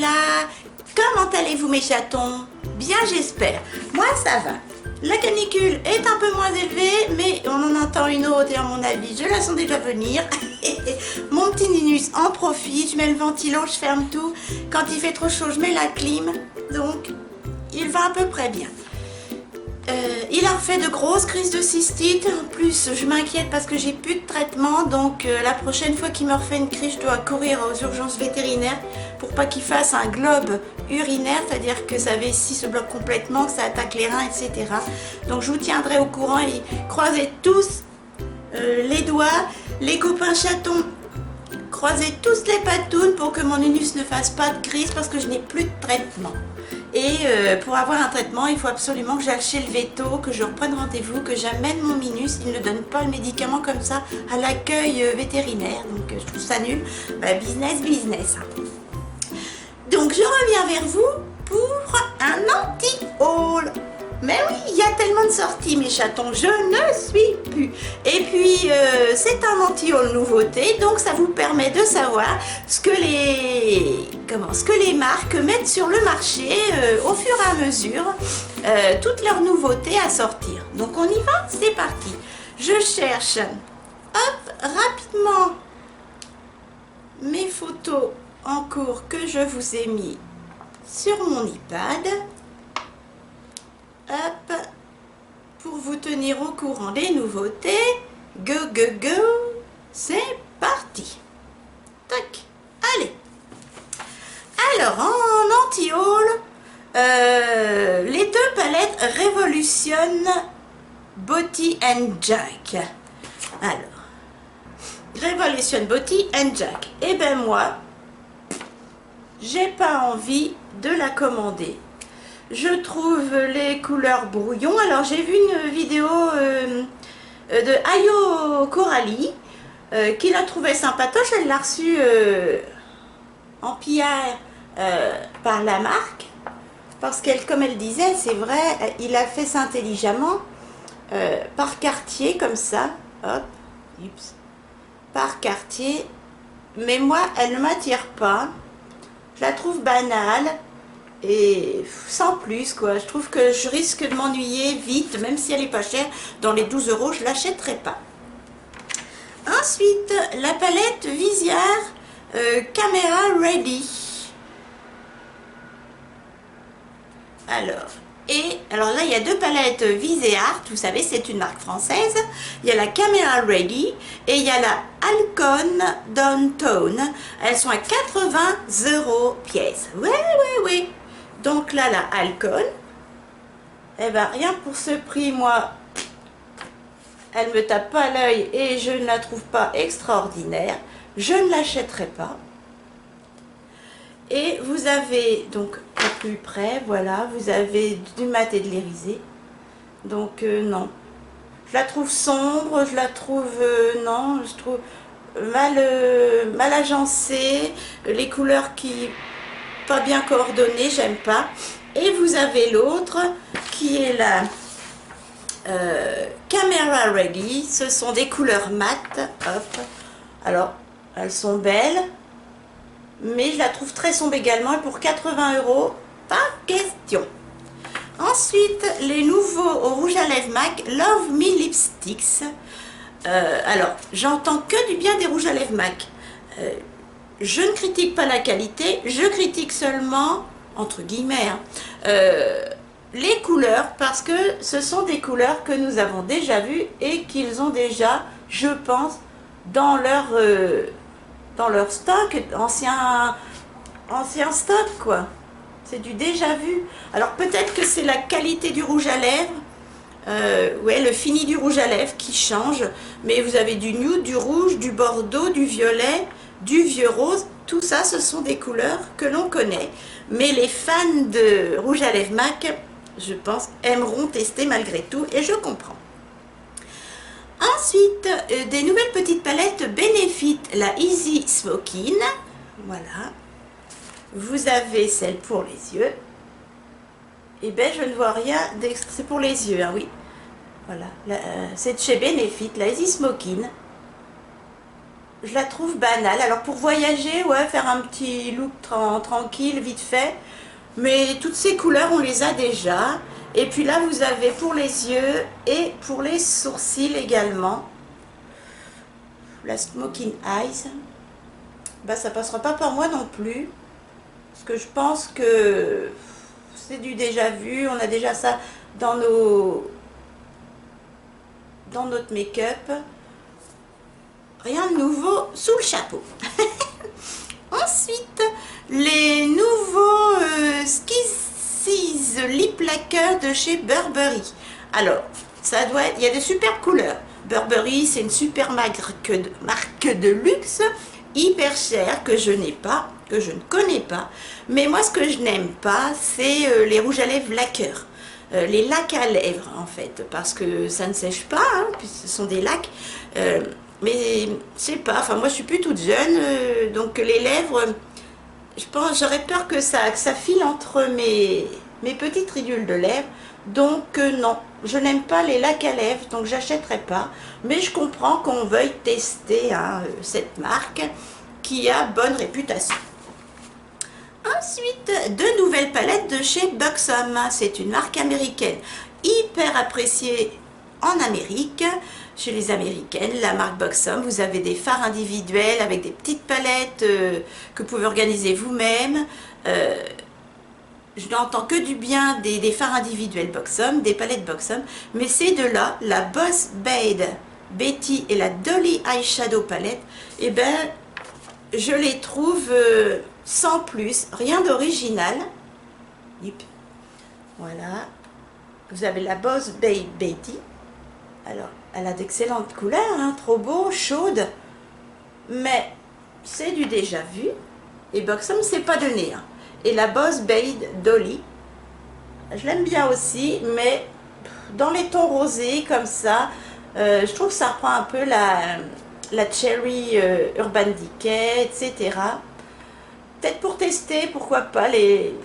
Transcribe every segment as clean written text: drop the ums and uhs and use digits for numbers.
là. Comment allez-vous mes chatons? Bien j'espère. Moi ça va. La canicule est un peu moins élevée, mais on en entend une autre et à mon avis, je la sens déjà venir. Mon petit Ninus en profite, je mets le ventilo, je ferme tout. Quand il fait trop chaud, je mets la clim. Donc, il va à peu près bien. Il a refait de grosses crises de cystite. En plus, je m'inquiète parce que j'ai plus de traitement. Donc, la prochaine fois qu'il me refait une crise, je dois courir aux urgences vétérinaires pour pas qu'il fasse un globe urinaire, c'est-à-dire que sa vessie se bloque complètement, que ça attaque les reins, etc. Donc, je vous tiendrai au courant et croisez tous les doigts, les copains chatons. Croisez tous les patounes pour que mon Ninus ne fasse pas de crise parce que je n'ai plus de traitement. Et pour avoir un traitement, il faut absolument que j'aille chez le veto, que je reprenne rendez-vous, que j'amène mon Minus. Il ne donne pas le médicament comme ça à l'accueil vétérinaire. Donc je trouve ça nul. Bah, business, business. Donc je reviens vers vous pour un anti-haul. Mais oui, il y a tellement de sorties mes chatons, je ne suis plus. Et puis c'est un anti-haul nouveauté, donc ça vous permet de savoir ce que les marques mettent sur le marché au fur et à mesure, toutes leurs nouveautés à sortir. Donc on y va, c'est parti. Je cherche, hop, rapidement mes photos en cours que je vous ai mis sur mon iPad. Hop, pour vous tenir au courant des nouveautés. Go, go, go. C'est parti. Tac, allez. Alors, en anti-haul, les deux palettes Revolution Body and Jack. Alors, Revolution Body and Jack. Eh ben moi, j'ai pas envie de la commander. Je trouve les couleurs brouillon. Alors j'ai vu une vidéo de Ayo Coralie qui l'a trouvé sympatoche. Elle l'a reçu en PR par la marque. Parce qu'elle, comme elle disait, c'est vrai, il a fait ça intelligemment par quartier comme ça. Hop, oups, par quartier. Mais moi, elle ne m'attire pas. Je la trouve banale. Et sans plus quoi, je trouve que je risque de m'ennuyer vite, même si elle est pas chère, dans les 12 €, je l'achèterai pas. Ensuite, la palette visière Camera Ready. Alors là, il y a deux palettes Viseart, vous savez, c'est une marque française. Il y a la Camera Ready et il y a la Alcon Downtown. Elles sont à 80 € pièce. Ouais. Donc là, la Alcon, eh ben, rien pour ce prix, moi, elle me tape pas à l'œil et je ne la trouve pas extraordinaire. Je ne l'achèterai pas. Et vous avez, donc, à plus près, voilà, vous avez du mat et de l'irisé. Donc, non. Je la trouve sombre, je la trouve, non, je trouve mal agencée. Les couleurs qui... pas bien coordonné, j'aime pas. Et vous avez l'autre qui est la Camera Ready. Ce sont des couleurs mat. Hop. Alors, elles sont belles, mais je la trouve très sombre également. Et pour 80 €, pas question. Ensuite, les nouveaux au rouge à lèvres MAC Love Me Lipsticks. Alors, j'entends que du bien des rouges à lèvres MAC. Je ne critique pas la qualité, je critique seulement, entre guillemets, les couleurs, parce que ce sont des couleurs que nous avons déjà vues et qu'ils ont déjà, je pense, dans leur stock, ancien stock, quoi. C'est du déjà vu. Alors peut-être que c'est la qualité du rouge à lèvres, ouais, le fini du rouge à lèvres qui change, mais vous avez du nude, du rouge, du bordeaux, du violet, du vieux rose, tout ça ce sont des couleurs que l'on connaît, mais les fans de rouge à lèvres MAC, je pense, aimeront tester malgré tout, et je comprends. Ensuite, des nouvelles petites palettes Benefit, la Easy Smokin, voilà, vous avez celle pour les yeux, et ben je ne vois rien, c'est pour les yeux, hein, oui, voilà, c'est de chez Benefit, la Easy Smokin. je la trouve banale. Alors pour voyager, ouais, faire un petit look tranquille, vite fait. Mais toutes ces couleurs, on les a déjà. Et puis là, vous avez pour les yeux et pour les sourcils également. La Smoking Eyes. Bah, ça passera pas par moi non plus. Parce que je pense que c'est du déjà vu. On a déjà ça dans notre make-up. Rien de nouveau sous le chapeau. Ensuite, les nouveaux Skizzies Lip Lacquer de chez Burberry. Alors, ça doit être, il y a des superbes couleurs. Burberry, c'est une super marque de luxe, hyper chère, que je n'ai pas, que je ne connais pas. Mais moi, ce que je n'aime pas, c'est les rouges à lèvres lacqueurs. Les lacs à lèvres, en fait, parce que ça ne sèche pas, hein, puisque ce sont des lacs. Mais je sais pas, enfin moi je suis plus toute jeune, donc les lèvres, je pense, j'aurais peur que ça file entre mes petites ridules de lèvres. Donc non, je n'aime pas les lacs à lèvres, donc j'achèterai pas. Mais je comprends qu'on veuille tester hein, cette marque qui a bonne réputation. Ensuite, deux nouvelles palettes de chez Buxom. C'est une marque américaine hyper appréciée en Amérique. Chez les Américaines, la marque Buxom, vous avez des fards individuels avec des petites palettes que vous pouvez organiser vous-même. Je n'entends que du bien des fards individuels Buxom, des palettes Buxom, mais ces deux-là, la Boss Babe Betty et la Dolly Eyeshadow Palette, eh ben, je les trouve sans plus, rien d'original. Voilà, vous avez la Boss Babe Betty. Alors, elle a d'excellentes couleurs, hein, trop beau, chaude, mais c'est du déjà vu. Et Buxom, c'est pas donné. Hein. Et la Boss Babe Dolly, je l'aime bien aussi, mais dans les tons rosés comme ça, je trouve que ça reprend un peu la Cherry Urban Decay, etc. Peut-être pour tester, pourquoi pas, les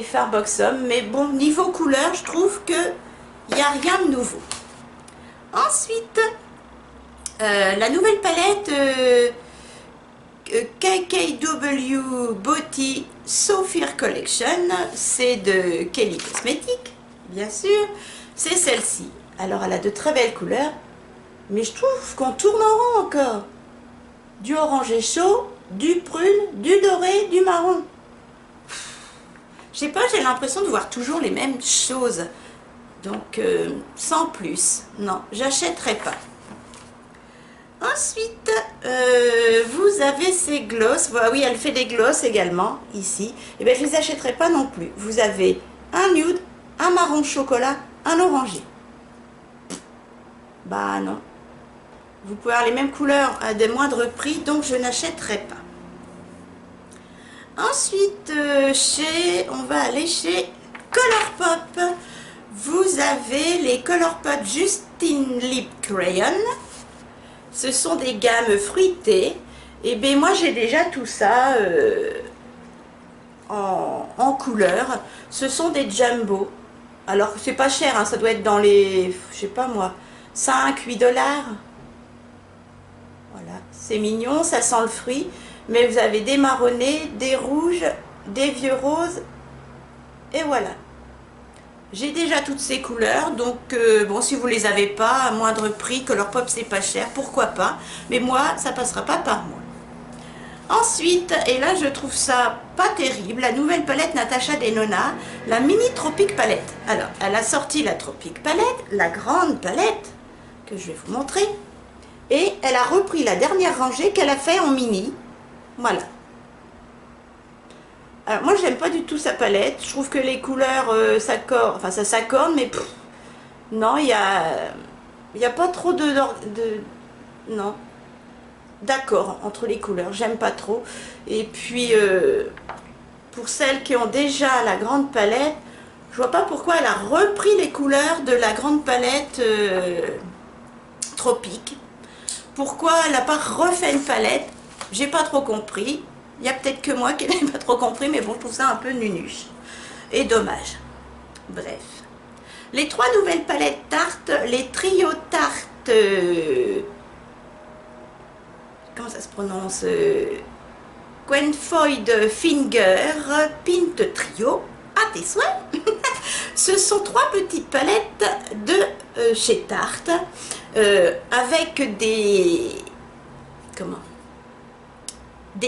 fards Buxom, mais bon, niveau couleur, je trouve qu'il n'y a rien de nouveau. Ensuite, la nouvelle palette KKW Beauty Sophia Collection, c'est de Kelly Cosmetics, bien sûr, c'est celle-ci. Alors, elle a de très belles couleurs, mais je trouve qu'on tourne en rond encore. Du orangé chaud, du prune, du doré, du marron. Je sais pas, j'ai l'impression de voir toujours les mêmes choses. Donc, sans plus. Non, j'achèterai pas. Ensuite, vous avez ces glosses. Voilà, oui, elle fait des glosses également, ici. Et bien, je ne les achèterai pas non plus. Vous avez un nude, un marron chocolat, un orangé. Bah non. Vous pouvez avoir les mêmes couleurs à des moindres prix, donc je n'achèterai pas. Ensuite, on va aller chez Colourpop. Vous avez les Colourpop Justine Lip Crayon. Ce sont des gammes fruitées. Et bien moi j'ai déjà tout ça en couleur. Ce sont des jumbo. Alors c'est pas cher, hein, ça doit être dans les, je sais pas moi, 5-8 $. Voilà, c'est mignon, ça sent le fruit. Mais vous avez des marronnés, des rouges, des vieux roses. Et voilà. J'ai déjà toutes ces couleurs, donc bon, si vous les avez pas à moindre prix, Colourpop c'est pas cher, pourquoi pas, mais moi ça passera pas par moi. Ensuite, et là je trouve ça pas terrible, la nouvelle palette Natasha Denona, la mini Tropic palette. Alors, elle a sorti la Tropic palette, la grande palette que je vais vous montrer, et elle a repris la dernière rangée qu'elle a fait en mini. Voilà. Alors moi j'aime pas du tout sa palette, je trouve que les couleurs s'accordent, enfin ça s'accorde, mais non, il y a pas trop non, d'accord entre les couleurs, j'aime pas trop. Et puis pour celles qui ont déjà la grande palette, je vois pas pourquoi elle a repris les couleurs de la grande palette Tropique. Pourquoi elle n'a pas refait une palette, j'ai pas trop compris. Il y a peut-être que moi qui n'ai pas trop compris, mais bon, je trouve ça un peu nunuche. Et dommage. Bref. Les trois nouvelles palettes Tarte, les Trio Tarte... comment ça se prononce Quenfoyd Finger Pint Trio, à tes souhaits. Ce sont 3 petites palettes de chez Tarte avec des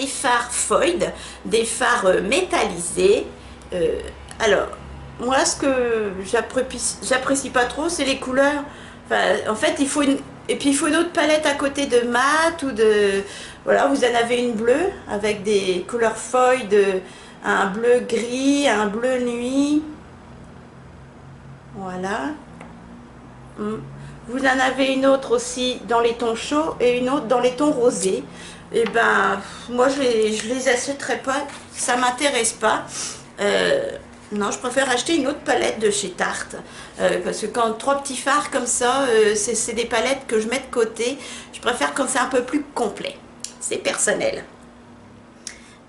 fards foil, des fards métallisés. Alors moi ce que j'apprécie pas trop, c'est les couleurs. Enfin, en fait il faut une autre palette à côté de mat ou de... Voilà, vous en avez une bleue avec des couleurs foil, un bleu gris, un bleu nuit. Voilà. Vous en avez une autre aussi dans les tons chauds et une autre dans les tons rosés. Et ben, moi je les achèterai pas, ça m'intéresse pas. Non, je préfère acheter une autre palette de chez Tarte. Parce que quand 3 petits fards comme ça, c'est des palettes que je mets de côté. Je préfère quand c'est un peu plus complet. C'est personnel.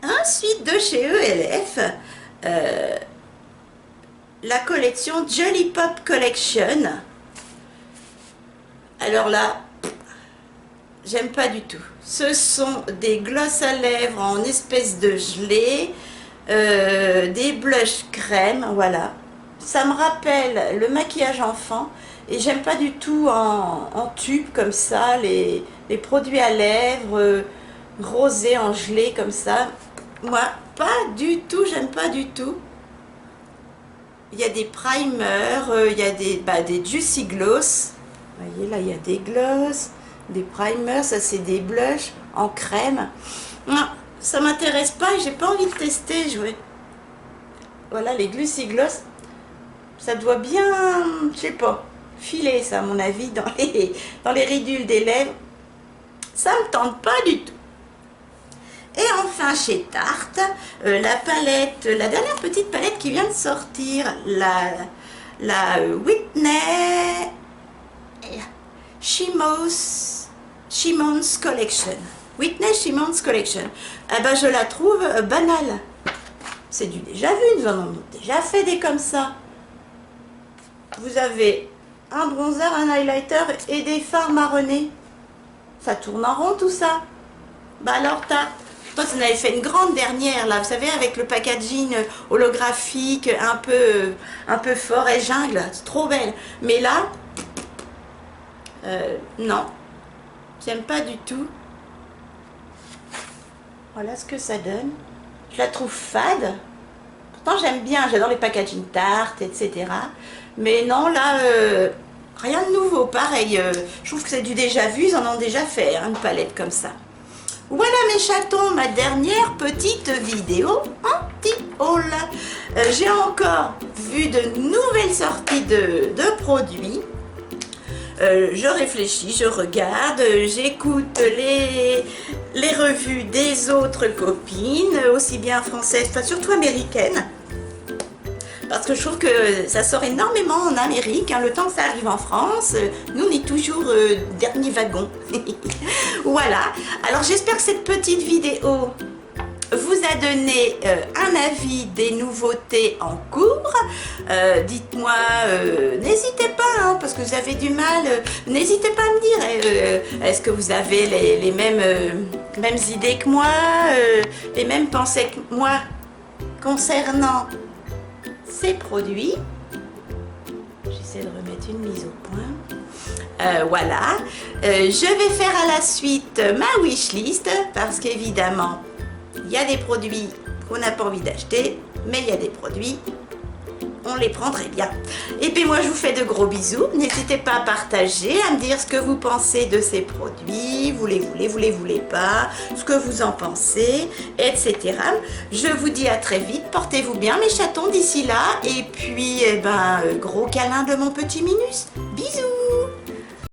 Ensuite, de chez ELF, la collection Jolly Pop Collection. Alors là, j'aime pas du tout. Ce sont des glosses à lèvres en espèce de gelée, des blushs crème, voilà. Ça me rappelle le maquillage enfant et j'aime pas du tout en tube comme ça, les produits à lèvres rosés en gelée comme ça. Moi, pas du tout, j'aime pas du tout. Il y a des primers, il y a des Juicy Gloss. Vous voyez, là, il y a des gloss, des primers, ça c'est des blushs en crème. Non, ça m'intéresse pas et j'ai pas envie de tester. Voilà, les Juicy Gloss, ça doit bien, je sais pas, filer ça à mon avis dans les ridules des lèvres. Ça me tente pas du tout. Et enfin chez Tarte, la dernière petite palette qui vient de sortir, la Whitney Shimons Collection. Whitney Shimons Collection. Eh ben, je la trouve banale. C'est du déjà vu, nous en avons déjà fait des comme ça. Vous avez un bronzer, un highlighter et des fards marronnés. Ça tourne en rond tout ça. Bah alors Tarte, toi ça en avait fait une grande dernière là, vous savez, avec le packaging holographique un peu fort et jungle, c'est trop belle. Mais là, non, j'aime pas du tout. Voilà ce que ça donne. Je la trouve fade. Pourtant j'aime bien, j'adore les packaging Tarte, etc. Mais non, là, rien de nouveau. Pareil, je trouve que c'est du déjà vu, ils en ont déjà fait, hein, une palette comme ça. Voilà mes chatons, ma dernière petite vidéo anti-haul. J'ai encore vu de nouvelles sorties de produits. Je réfléchis, je regarde, j'écoute les revues des autres copines, aussi bien françaises, enfin surtout américaines. Parce que je trouve que ça sort énormément en Amérique, hein, le temps que ça arrive en France, nous on est toujours dernier wagon. Voilà, alors j'espère que cette petite vidéo vous a donné un avis des nouveautés en cours. Dites-moi, n'hésitez pas, hein, parce que vous avez du mal, n'hésitez pas à me dire, est-ce que vous avez les mêmes idées que moi, les mêmes pensées que moi concernant ces produits. J'essaie de remettre une mise au point. Voilà, je vais faire à la suite ma wishlist parce qu'évidemment il y a des produits qu'on n'a pas envie d'acheter, mais il y a des produits, on les prend très bien. Et puis moi je vous fais de gros bisous, n'hésitez pas à partager, à me dire ce que vous pensez de ces produits, vous les voulez pas, ce que vous en pensez, etc. Je vous dis à très vite, portez-vous bien mes chatons d'ici là, et puis gros câlin de mon petit Minus, bisous.